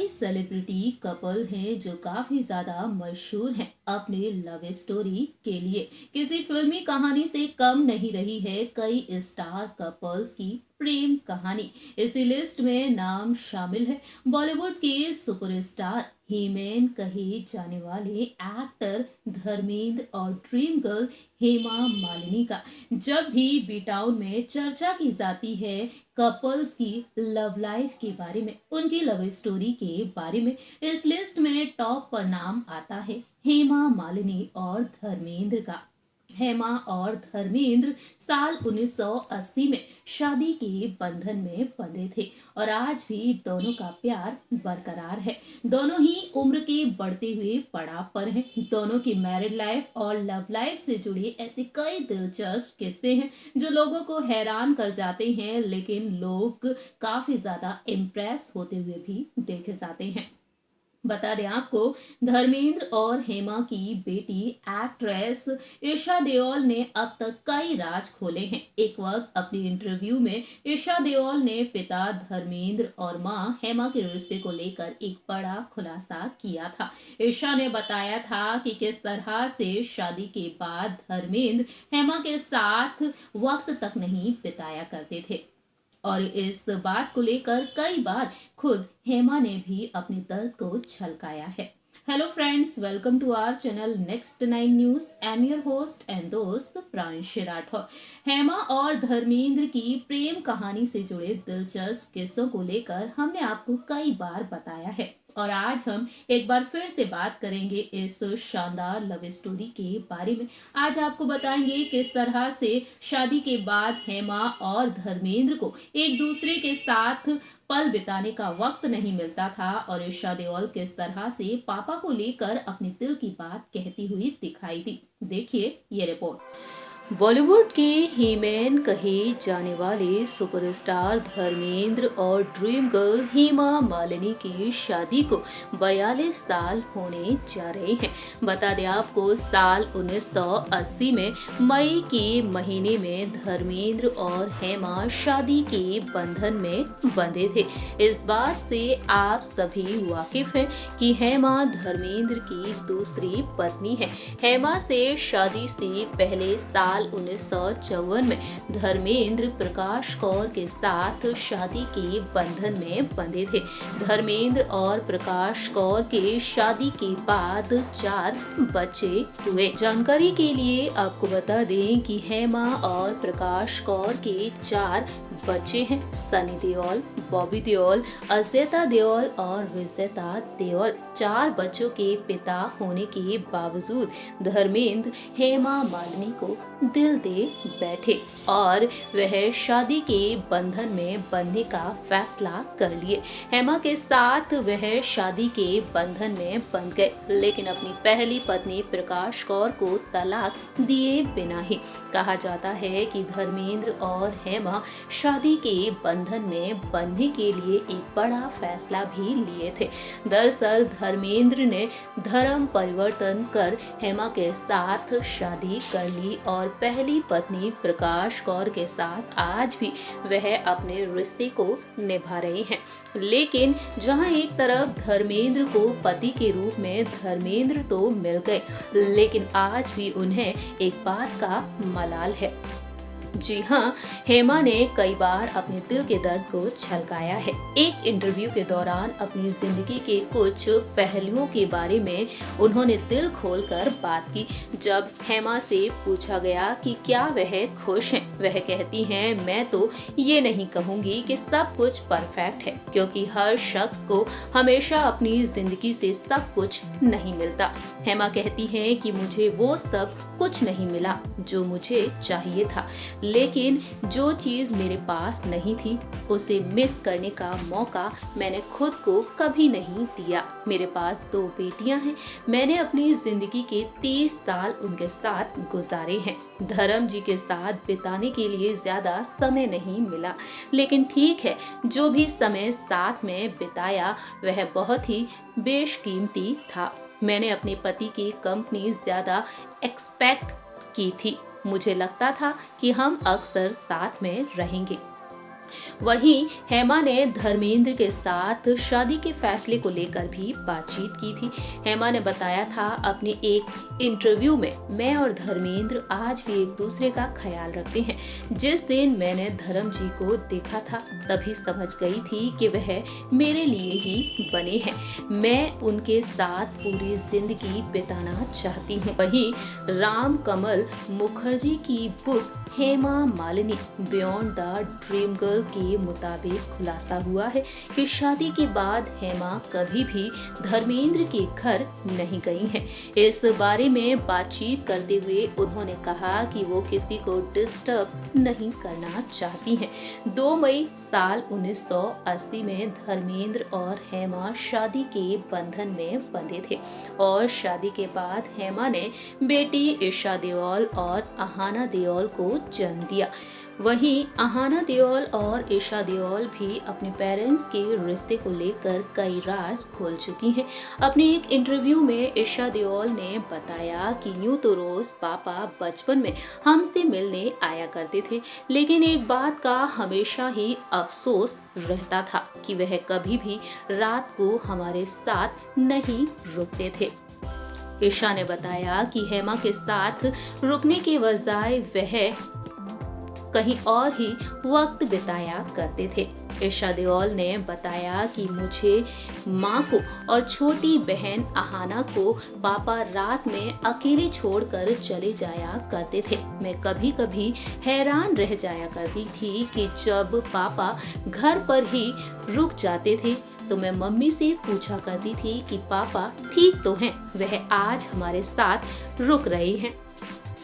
कई celebrity couple हैं जो काफी ज्यादा मशहूर हैं अपने लव स्टोरी के लिए। किसी फिल्मी कहानी से कम नहीं रही है कई स्टार कपल्स की प्रेम कहानी। इसी लिस्ट में नाम शामिल है बॉलीवुड के सुपरस्टार हीमेन कहे जाने वाले एक्टर धर्मेंद्र और ड्रीम गर्ल हेमा मालिनी का। जब भी बी टाउन में चर्चा की जाती है कपल्स की लव लाइफ के बारे में, उनकी लव स्टोरी के बारे में, इस लिस्ट में टॉप पर नाम आता है हेमा मालिनी और धर्मेंद्र का। हेमा और धर्मेंद्र साल 1980 में शादी के बंधन में बंधे थे और आज भी दोनों का प्यार बरकरार है। दोनों ही उम्र के बढ़ते हुए पड़ाव पर हैं। दोनों की मैरिड लाइफ और लव लाइफ से जुड़े ऐसे कई दिलचस्प किस्से हैं जो लोगों को हैरान कर जाते हैं, लेकिन लोग काफी ज्यादा इम्प्रेस होते हुए भी देखे जाते हैं। बता दें आपको, धर्मेंद्र और हेमा की बेटी एक्ट्रेस ईशा देओल ने अब तक कई राज खोले हैं। एक वक्त अपनी इंटरव्यू में ईशा देओल ने पिता धर्मेंद्र और मां हेमा के रिश्ते को लेकर एक बड़ा खुलासा किया था। ईशा ने बताया था कि किस तरह से शादी के बाद धर्मेंद्र हेमा के साथ वक्त तक नहीं बिताया करते थे और इस बात को लेकर कई बार खुद हेमा ने भी अपने दर्द को छलकाया है। Hello friends, welcome to our channel next 9 news. I am your host and दोस्त प्रांशी राठौर। हेमा और धर्मेंद्र की प्रेम कहानी से जुड़े दिलचस्प किस्सों को लेकर हमने आपको कई बार बताया है और आज हम एक बार फिर से बात करेंगे इस शानदार लव स्टोरी के बारे में। आज आपको बताएंगे किस तरह से शादी के बाद हेमा और धर्मेंद्र को एक दूसरे के साथ पल बिताने का वक्त नहीं मिलता था और ईशा देओल किस तरह से पापा को लेकर अपने दिल की बात कहती हुई दिखाई दी। देखिए ये रिपोर्ट। बॉलीवुड के हीमैन कहे जाने वाले सुपरस्टार धर्मेंद्र और ड्रीम गर्ल हेमा मालिनी की शादी को 42 साल होने जा रहे हैं। बता दें आपको, साल 1980 में मई के महीने में धर्मेंद्र और हेमा शादी के बंधन में बंधे थे। इस बात से आप सभी वाकिफ हैं कि हेमा धर्मेंद्र की दूसरी पत्नी है। हेमा से शादी से पहले साल 1954 में धर्मेंद्र प्रकाश कौर के साथ शादी के बंधन में बंधे थे। धर्मेंद्र और प्रकाश कौर के शादी के बाद 4 बच्चे हुए। जानकारी के लिए आपको बता दें कि हेमा और प्रकाश कौर के 4 बच्चे हैं। सनी देओल, बॉबी देओल, अजैता देओल और विजेता देओल। 4 बच्चों के पिता होने के बावजूद धर्मेंद्र हेमा मालिनी को दिल दे बैठे और वह शादी के बंधन में बंधने का फैसला कर लिए। हेमा के साथ वह शादी के बंधन में बंध गए, लेकिन अपनी पहली पत्नी प्रकाश कौर को तलाक दिए बिना ही। कहा जाता है कि धर्मेंद्र और हेमा शादी के बंधन में बंधने के लिए एक बड़ा फैसला भी लिए थे। दरअसल धर्मेंद्र ने धर्म परिवर्तन कर हेमा के साथ शादी कर ली और पहली पत्नी प्रकाश कौर के साथ आज भी वह अपने रिश्ते को निभा रहे हैं। लेकिन जहां एक तरफ धर्मेंद्र को पति के रूप में धर्मेंद्र तो मिल गए, लेकिन आज भी उन्हें एक बात का मलाल है। जी हाँ, हेमा ने कई बार अपने दिल के दर्द को छलकाया है। एक इंटरव्यू के दौरान अपनी जिंदगी के कुछ पहलुओं के बारे में उन्होंने दिल खोलकर बात की। जब हेमा से पूछा गया कि क्या वह खुश हैं, वह कहती हैं, मैं तो ये नहीं कहूँगी कि सब कुछ परफेक्ट है, क्योंकि हर शख्स को हमेशा अपनी जिंदगी से सब कुछ नहीं मिलता। हेमा कहती हैं कि मुझे वो सब कुछ नहीं मिला जो मुझे चाहिए था, लेकिन जो चीज मेरे पास नहीं थी उसे मिस करने का मौका मैंने खुद को कभी नहीं दिया। मेरे पास 2 बेटियां हैं। मैंने अपनी जिंदगी के 30 साल उनके साथ गुजारे हैं। धर्म जी के साथ बिताने के लिए ज्यादा समय नहीं मिला, लेकिन ठीक है, जो भी समय साथ में बिताया वह बहुत ही बेशकीमती था। मैंने अपने पति की कंपनी ज्यादा एक्सपेक्ट की थी। मुझे लगता था कि हम अक्सर साथ में रहेंगे। वहीं हेमा ने धर्मेंद्र के साथ शादी के फैसले को लेकर भी बातचीत की थी। हेमा ने बताया था अपने एक इंटरव्यू में, मैं और धर्मेंद्र आज भी एक दूसरे का ख्याल रखते हैं। जिस दिन मैंने धर्म जी को देखा था तभी समझ गई थी कि वह मेरे लिए ही बने हैं। मैं उनके साथ पूरी जिंदगी बिताना चाहती हूँ। वहीं राम कमल मुखर्जी की book Hema Malini beyond the dream girl के मुताबिक खुलासा हुआ है कि शादी के बाद हेमा कभी भी धर्मेंद्र के घर नहीं गई हैं। इस बारे में बातचीत करते हुए उन्होंने कहा कि वो किसी को डिस्टर्ब नहीं करना चाहती हैं। 2 मई साल 1980 में धर्मेंद्र और हेमा शादी के बंधन में बंधे थे और शादी के बाद हेमा ने बेटी ईशा देओल और अहाना देओल को जन्म दिया। वहीं अहाना देओल और ईशा देओल भी अपने पेरेंट्स के रिश्ते को लेकर कई राज खोल चुकी हैं। अपने एक इंटरव्यू में ईशा देओल ने बताया कि यूं तो रोज पापा बचपन में हमसे मिलने आया करते थे, लेकिन एक बात का हमेशा ही अफसोस रहता था कि वह कभी भी रात को हमारे साथ नहीं रुकते थे। ईशा ने बताया कि हेमा के साथ रुकने के बजाय वह कहीं और ही वक्त बिताया करते थे। ईशा देओल ने बताया कि मुझे, माँ को और छोटी बहन अहाना को पापा रात में अकेले छोड़कर चले जाया करते थे। मैं कभी कभी हैरान रह जाया करती थी कि जब पापा घर पर ही रुक जाते थे तो मैं मम्मी से पूछा करती थी कि पापा ठीक तो हैं, वह आज हमारे साथ रुक रहे हैं।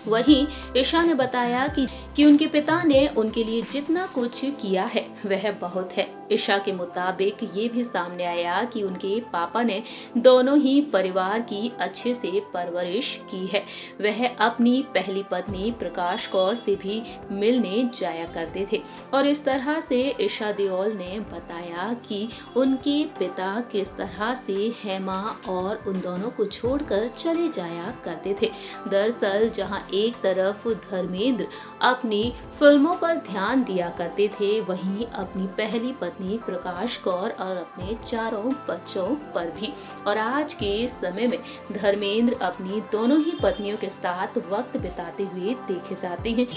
वहीं ईशा ने बताया कि उनके पिता ने उनके लिए जितना कुछ किया है वह बहुत है। ईशा के मुताबिक ये भी सामने आया कि उनके पापा ने दोनों ही परिवार की अच्छे से परवरिश की है। वह अपनी पहली पत्नी प्रकाश कौर से भी मिलने जाया करते थे और इस तरह से ईशा देओल ने बताया कि उनके पिता किस तरह से हेमा और उन दोनों को छोड़कर चले जाया करते थे। दरअसल जहां एक तरफ धर्मेंद्र अपनी फिल्मों पर ध्यान दिया करते थे, वहीं अपनी पहली पत्नी प्रकाश कौर और अपने 4 बच्चों पर भी। और आज के समय में धर्मेंद्र अपनी दोनों ही पत्नियों के साथ वक्त बिताते हुए देखे जाते हैं।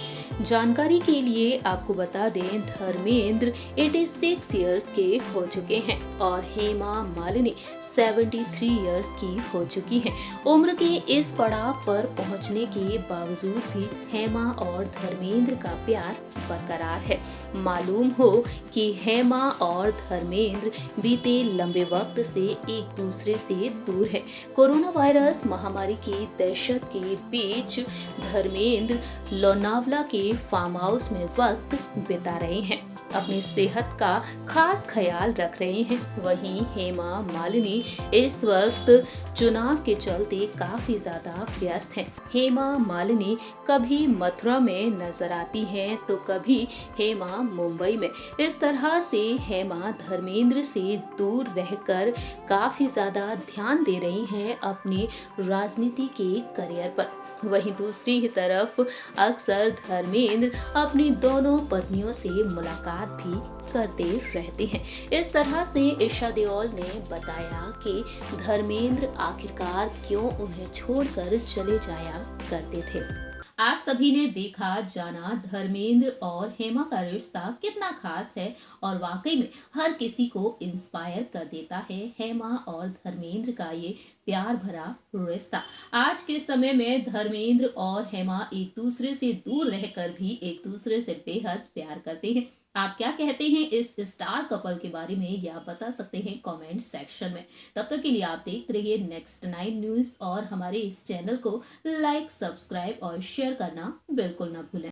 जानकारी के लिए आपको बता दें, धर्मेंद्र 86 इयर्स के हो चुके हैं और हेमा मालिनी 73 इयर्स की हो चुकी हैं। उम्र के इस पड़ाव पर पहुंचने के बावजूद भी हेमा और धर्मेंद्र का प्यार बरकरार है। मालूम हो कि हेमा और धर्मेंद्र बीते लंबे वक्त से एक दूसरे से दूर है। कोरोना वायरस महामारी की दहशत के बीच धर्मेंद्र लोनावला के फार्म हाउस में वक्त बिता रहे हैं, अपनी सेहत का खास ख्याल रख रहे हैं। वहीं हेमा मालिनी इस वक्त चुनाव के चलते काफी ज्यादा व्यस्त हैं। हेमा मालिनी कभी मथुरा में नजर आती हैं तो कभी हेमा मुंबई में। इस तरह से हेमा धर्मेंद्र से दूर रहकर काफी ज्यादा ध्यान दे रही हैं अपनी राजनीति के करियर पर। वहीं दूसरी ही तरफ अक्सर धर्मेंद्र अपनी दोनों पत्नियों से मुलाकात भी करते रहते हैं। इस तरह से ईशा देओल ने बताया कि धर्मेंद्र आखिरकार क्यों उन्हें छोड़कर चले जाया करते थे। आज सभी ने देखा जाना धर्मेंद्र और हेमा का रिश्ता कितना खास है और वाकई में हर किसी को इंस्पायर कर देता है हेमा और धर्मेंद्र का ये प्यार भरा रिश्ता। आज के समय में धर्मेंद्र और हेमा एक दूसरे से दूर रहकर भी एक दूसरे से बेहद प्यार करते हैं। आप क्या कहते हैं इस स्टार कपल के बारे में, ये आप बता सकते हैं कमेंट सेक्शन में। तब तक के लिए आप देखते रहिए नेक्स्ट 9 न्यूज और हमारे इस चैनल को लाइक, सब्सक्राइब और शेयर करना बिल्कुल ना भूलें।